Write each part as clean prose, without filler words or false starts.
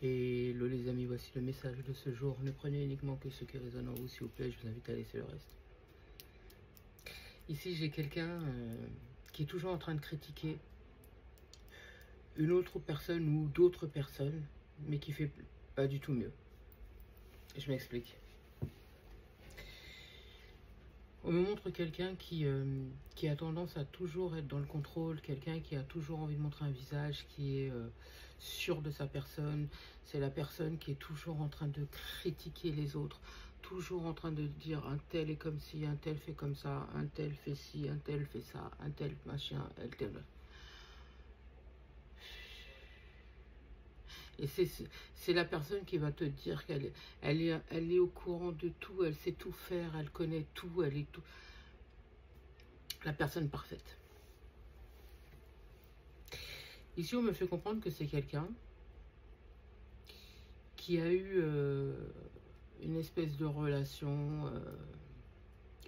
Et hello les amis, voici le message de ce jour. Ne prenez uniquement que ce qui résonne en vous, s'il vous plaît. Je vous invite à laisser le reste. Ici, j'ai quelqu'un qui est toujours en train de critiquer une autre personne ou d'autres personnes, mais qui fait pas du tout mieux. Je m'explique. On me montre quelqu'un qui a tendance à toujours être dans le contrôle, quelqu'un qui a toujours envie de montrer un visage, qui est sûr de sa personne. C'est la personne qui est toujours en train de critiquer les autres, toujours en train de dire un tel est comme ci, un tel fait comme ça, un tel fait ci, un tel fait ça, un tel machin, un tel... Et c'est la personne qui va te dire qu'elle elle est au courant de tout, elle sait tout faire, elle connaît tout, elle est tout... La personne parfaite. Ici, on me fait comprendre que c'est quelqu'un qui a eu une espèce de relation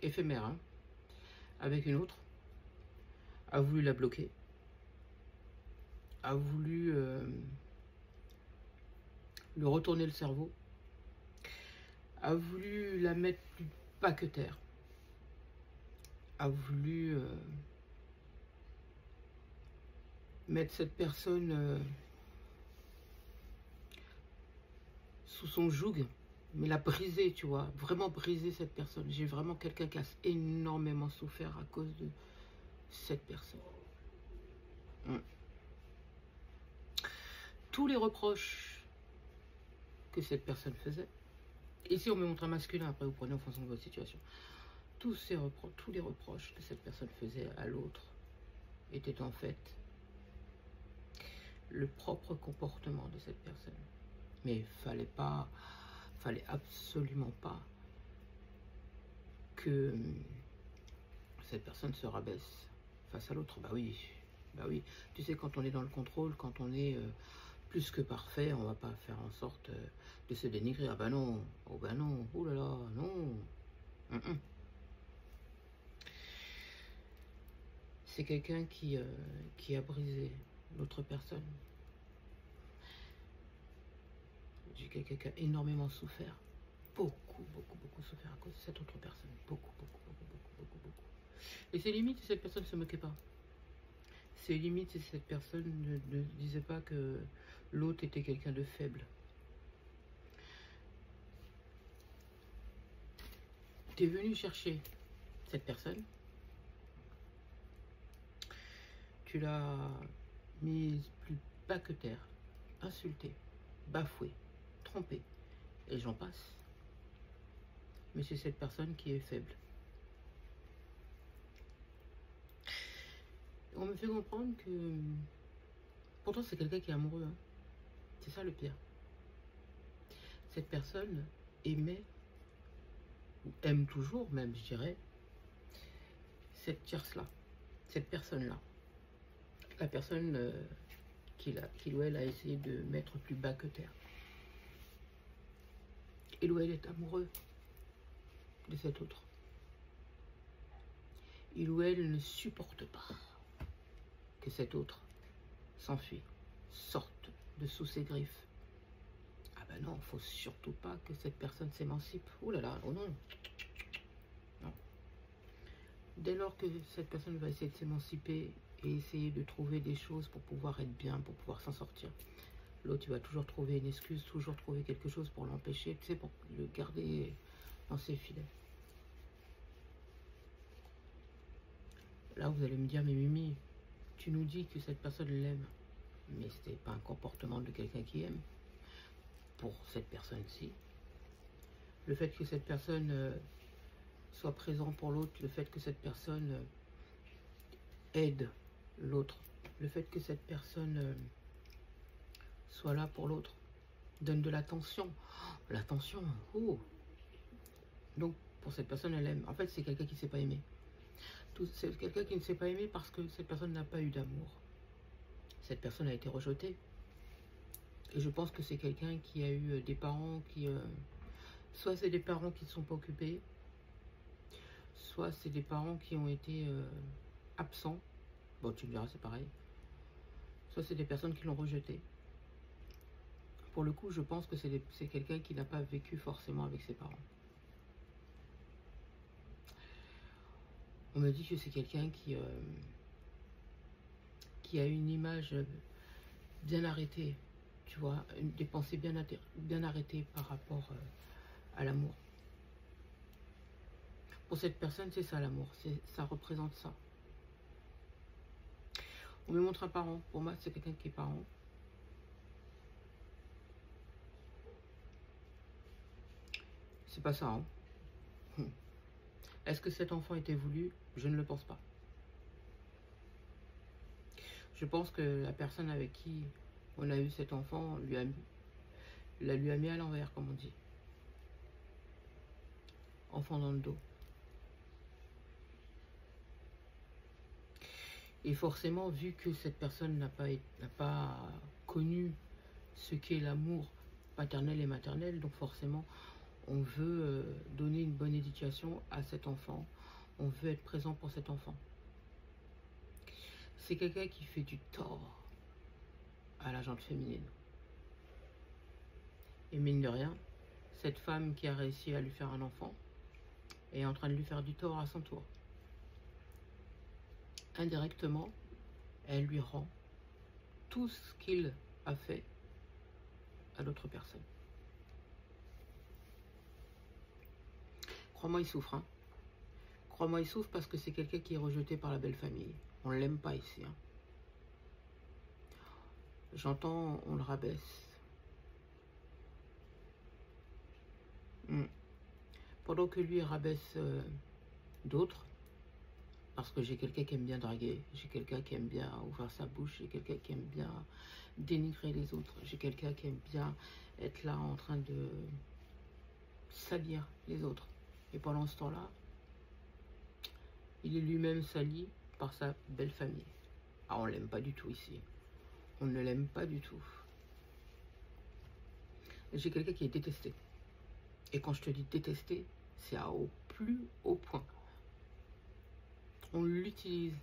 éphémère hein, avec une autre, a voulu la bloquer, a voulu lui retourner le cerveau, a voulu la mettre plus bas que terre, a voulu mettre cette personne sous son joug, mais la briser, tu vois, vraiment briser cette personne. J'ai vraiment quelqu'un qui a énormément souffert à cause de cette personne. Tous les reproches que cette personne faisait, ici on me montre un masculin, après vous prenez en fonction de votre situation, tous les reproches que cette personne faisait à l'autre étaient en fait le propre comportement de cette personne. Mais il fallait absolument pas que cette personne se rabaisse face à l'autre. Bah oui, tu sais, quand on est dans le contrôle, quand on est plus que parfait, on va pas faire en sorte de se dénigrer. Ah bah non, oh bah non, oh là là, non. C'est quelqu'un qui a brisé l'autre personne. J'ai quelqu'un qui a énormément souffert. Beaucoup souffert à cause de cette autre personne. Beaucoup. Et c'est limite si cette personne ne se moquait pas. C'est limite si cette personne ne disait pas que l'autre était quelqu'un de faible. Tu es venu chercher cette personne. Tu l'as mise plus bas que terre, insultée, bafouée, trompée, et j'en passe. Mais c'est cette personne qui est faible. On me fait comprendre que... Pourtant, c'est quelqu'un qui est amoureux. Hein. C'est ça le pire. Cette personne aimait, ou aime toujours même, je dirais, cette tierce-là, cette personne-là. La personne qu'il ou elle a essayé de mettre plus bas que terre. Il ou elle est amoureux de cet autre. Il ou elle ne supporte pas que cet autre s'enfuit, sorte de sous ses griffes. Ah ben non, faut surtout pas que cette personne s'émancipe. Oh là là, oh non. Non. Dès lors que cette personne va essayer de s'émanciper et essayer de trouver des choses pour pouvoir être bien, pour pouvoir s'en sortir, l'autre, il va toujours trouver une excuse, toujours trouver quelque chose pour l'empêcher, tu sais, pour le garder dans ses filets. Là, vous allez me dire, mais Mimi, tu nous dis que cette personne l'aime. Mais ce n'est pas un comportement de quelqu'un qui aime. Pour cette personne-ci, le fait que cette personne soit présente pour l'autre, le fait que cette personne aide l'autre, le fait que cette personne soit là pour l'autre, donne de l'attention. L'attention, oh. Donc, pour cette personne, elle aime. En fait, c'est quelqu'un qui ne sait pas aimer. C'est quelqu'un qui ne s'est pas aimé parce que cette personne n'a pas eu d'amour. Cette personne a été rejetée. Et je pense que c'est quelqu'un qui a eu des parents qui... soit c'est des parents qui ne sont pas occupés, soit c'est des parents qui ont été absents. Bon, tu me diras, c'est pareil. Soit c'est des personnes qui l'ont rejeté. Pour le coup, je pense que c'est quelqu'un qui n'a pas vécu forcément avec ses parents. On me dit que c'est quelqu'un qui a une image bien arrêtée, tu vois, des pensées bien arrêtées par rapport à l'amour. Pour cette personne, c'est ça l'amour, ça représente ça. On me montre un parent, pour moi c'est quelqu'un qui est parent. C'est pas ça, hein. Est-ce que cet enfant était voulu? Je ne le pense pas. Je pense que la personne avec qui on a eu cet enfant lui a mis à l'envers, comme on dit. Enfant dans le dos. Et forcément, vu que cette personne n'a pas connu ce qu'est l'amour paternel et maternel, donc forcément, on veut donner une bonne éducation à cet enfant. On veut être présent pour cet enfant. C'est quelqu'un qui fait du tort à la gente féminine. Et mine de rien, cette femme qui a réussi à lui faire un enfant est en train de lui faire du tort à son tour. Indirectement, elle lui rend tout ce qu'il a fait à l'autre personne. Crois-moi, il souffre. Hein. Crois-moi, il souffre parce que c'est quelqu'un qui est rejeté par la belle famille. On ne l'aime pas ici. Hein. J'entends, on le rabaisse. Pendant que lui rabaisse d'autres, parce que j'ai quelqu'un qui aime bien draguer, j'ai quelqu'un qui aime bien ouvrir sa bouche, j'ai quelqu'un qui aime bien dénigrer les autres, j'ai quelqu'un qui aime bien être là en train de salir les autres. Et pendant ce temps-là, il est lui-même sali par sa belle famille. Ah, on l'aime pas du tout ici. On ne l'aime pas du tout. J'ai quelqu'un qui est détesté. Et quand je te dis détesté, c'est au plus haut point. On l'utilise.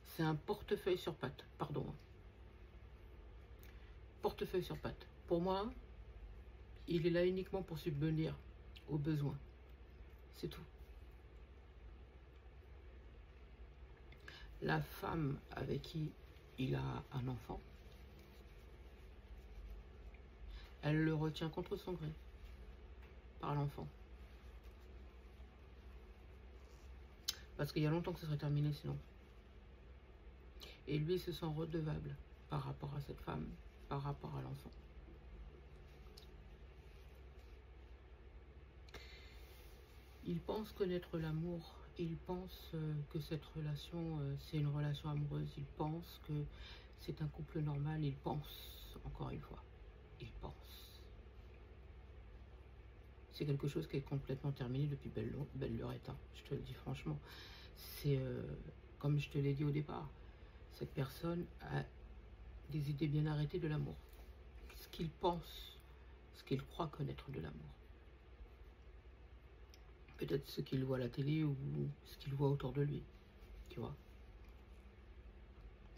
C'est un portefeuille sur pattes. Pardon. Portefeuille sur pattes. Pour moi, il est là uniquement pour subvenir aux besoins. C'est tout. La femme avec qui il a un enfant, elle le retient contre son gré par l'enfant. Parce qu'il y a longtemps que ce serait terminé sinon. Et lui se sent redevable par rapport à cette femme, par rapport à l'enfant. Il pense connaître l'amour, il pense que cette relation, c'est une relation amoureuse, il pense que c'est un couple normal, il pense, encore une fois, il pense. C'est quelque chose qui est complètement terminé depuis belle lurette, hein, je te le dis franchement. C'est, comme je te l'ai dit au départ, cette personne a des idées bien arrêtées de l'amour. Ce qu'il pense, ce qu'il croit connaître de l'amour. Peut-être ce qu'il voit à la télé ou ce qu'il voit autour de lui, tu vois.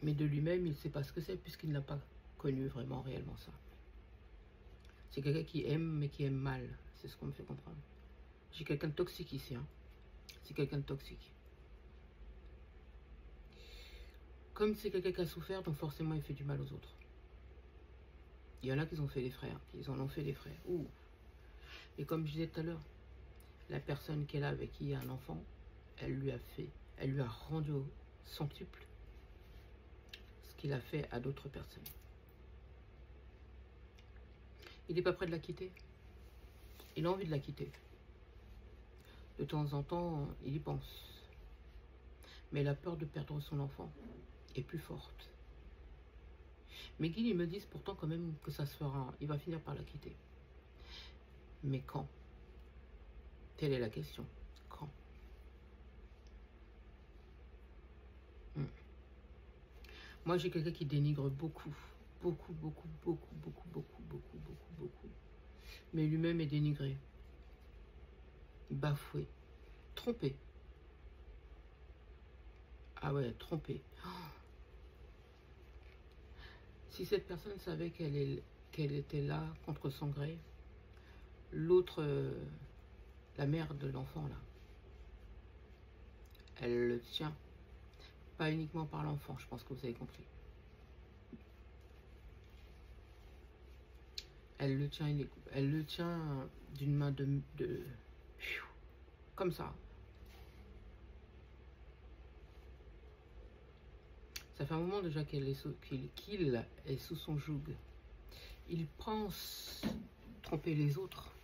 Mais de lui-même, il ne sait pas ce que c'est puisqu'il n'a pas connu vraiment réellement ça. C'est quelqu'un qui aime mais qui aime mal, c'est ce qu'on me fait comprendre. J'ai quelqu'un de toxique ici, hein. C'est quelqu'un de toxique. Comme c'est quelqu'un qui a souffert, donc forcément il fait du mal aux autres. Il y en a qui ont fait des frères, ils en ont fait des frères. Ouh. Et comme je disais tout à l'heure, la personne qu'elle a avec qui il y a un enfant, elle lui a rendu au centuple ce qu'il a fait à d'autres personnes. Il n'est pas prêt de la quitter. Il a envie de la quitter. De temps en temps, il y pense. Mais la peur de perdre son enfant est plus forte. Mes guides, ils me disent pourtant quand même que ça se fera. Il va finir par la quitter. Mais quand? Telle est la question. Quand? Moi, j'ai quelqu'un qui dénigre beaucoup. Beaucoup. Mais lui-même est dénigré. Bafoué. Trompé. Ah ouais, trompé. Oh. Si cette personne savait qu'elle est qu'elle était là contre son gré. L'autre, la mère de l'enfant là, elle le tient. Pas uniquement par l'enfant, je pense que vous avez compris. Elle le tient d'une main comme ça. Ça fait un moment déjà qu'il est sous son joug. Il pense tromper les autres,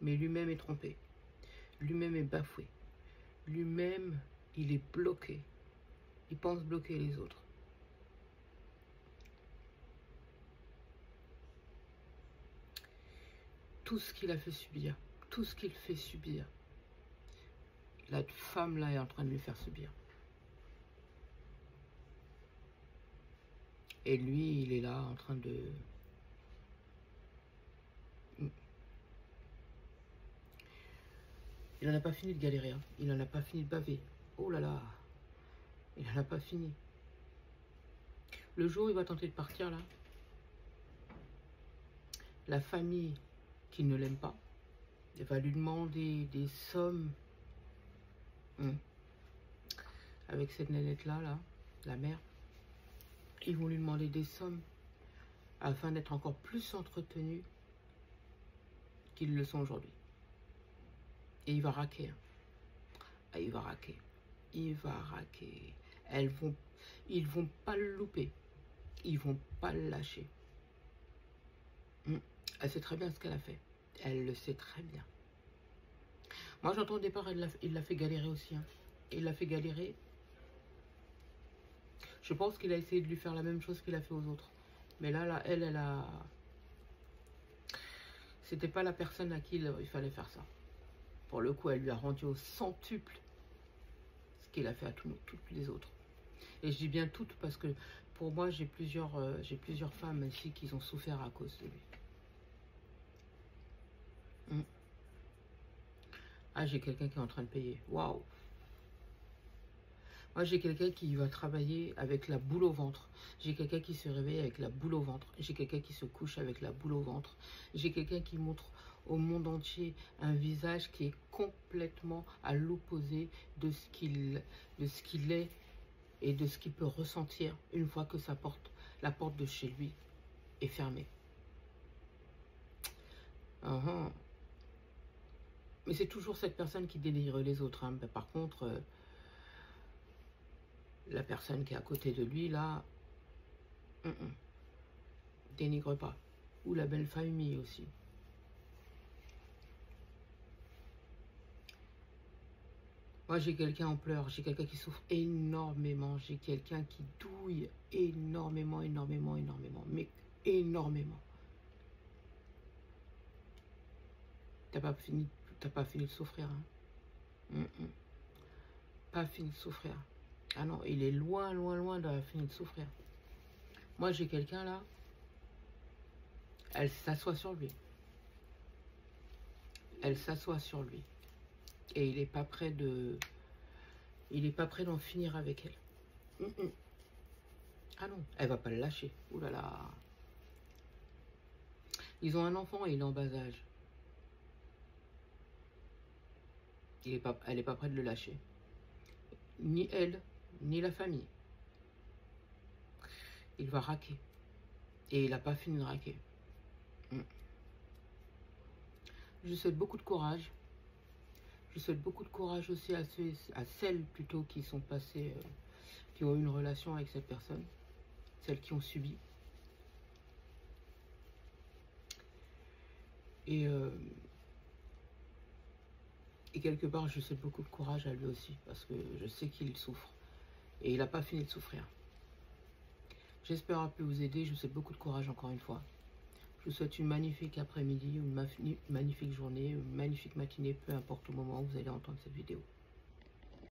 mais lui-même est trompé. Lui-même est bafoué. Lui-même, il est bloqué. Il pense bloquer les autres. Tout ce qu'il a fait subir, tout ce qu'il fait subir, la femme là est en train de lui faire subir. Et lui, il est là en train de... Il n'en a pas fini de galérer, hein. Il n'en a pas fini de baver. Oh là là, il n'en a pas fini. Le jour où il va tenter de partir là, la famille qui ne l'aime pas, elle va lui demander des sommes. Avec cette nénette là, la mère, ils vont lui demander des sommes afin d'être encore plus entretenus qu'ils le sont aujourd'hui. Et il va raquer. Hein. Ah, il va raquer. Il va raquer. Ils vont pas le louper. Ils vont pas le lâcher. Elle sait très bien ce qu'elle a fait. Elle le sait très bien. Moi, j'entends au départ, il l'a fait galérer aussi. Hein. Il l'a fait galérer. Je pense qu'il a essayé de lui faire la même chose qu'il a fait aux autres. Mais là, elle a... C'était pas la personne à qui il fallait faire ça. Pour le coup, elle lui a rendu au centuple ce qu'il a fait à toutes les autres. Et je dis bien toutes parce que pour moi, j'ai plusieurs femmes ici qui ont souffert à cause de lui. Ah, j'ai quelqu'un qui est en train de payer. Waouh! Moi, j'ai quelqu'un qui va travailler avec la boule au ventre. J'ai quelqu'un qui se réveille avec la boule au ventre. J'ai quelqu'un qui se couche avec la boule au ventre. J'ai quelqu'un qui montre au monde entier un visage qui est complètement à l'opposé de ce qu'il est et de ce qu'il peut ressentir une fois que la porte de chez lui est fermée. Mais c'est toujours cette personne qui délivre les autres. Hein. Mais par contre... la personne qui est à côté de lui, là, dénigre pas. Ou la belle famille aussi. Moi, j'ai quelqu'un en pleurs, j'ai quelqu'un qui souffre énormément, j'ai quelqu'un qui douille énormément, mais énormément. T'as pas fini de souffrir, hein. Pas fini de souffrir. Ah non, il est loin d'avoir fini de souffrir. Moi, j'ai quelqu'un là, elle s'assoit sur lui. Elle s'assoit sur lui. Et il n'est pas prêt de... Il n'est pas prêt d'en finir avec elle. Ah non, elle va pas le lâcher. Ouh là là. Ils ont un enfant et il est en bas âge. Elle n'est pas prête de le lâcher. Ni elle, ni la famille. Il va raquer. Et il n'a pas fini de raquer. Je souhaite beaucoup de courage. Je souhaite beaucoup de courage aussi à celles plutôt qui sont passées, qui ont eu une relation avec cette personne. Celles qui ont subi. Et quelque part, je souhaite beaucoup de courage à lui aussi. Parce que je sais qu'il souffre. Et il n'a pas fini de souffrir. J'espère avoir pu vous aider. Je vous souhaite beaucoup de courage encore une fois. Je vous souhaite une magnifique après-midi, une magnifique journée, une magnifique matinée, peu importe au moment où vous allez entendre cette vidéo.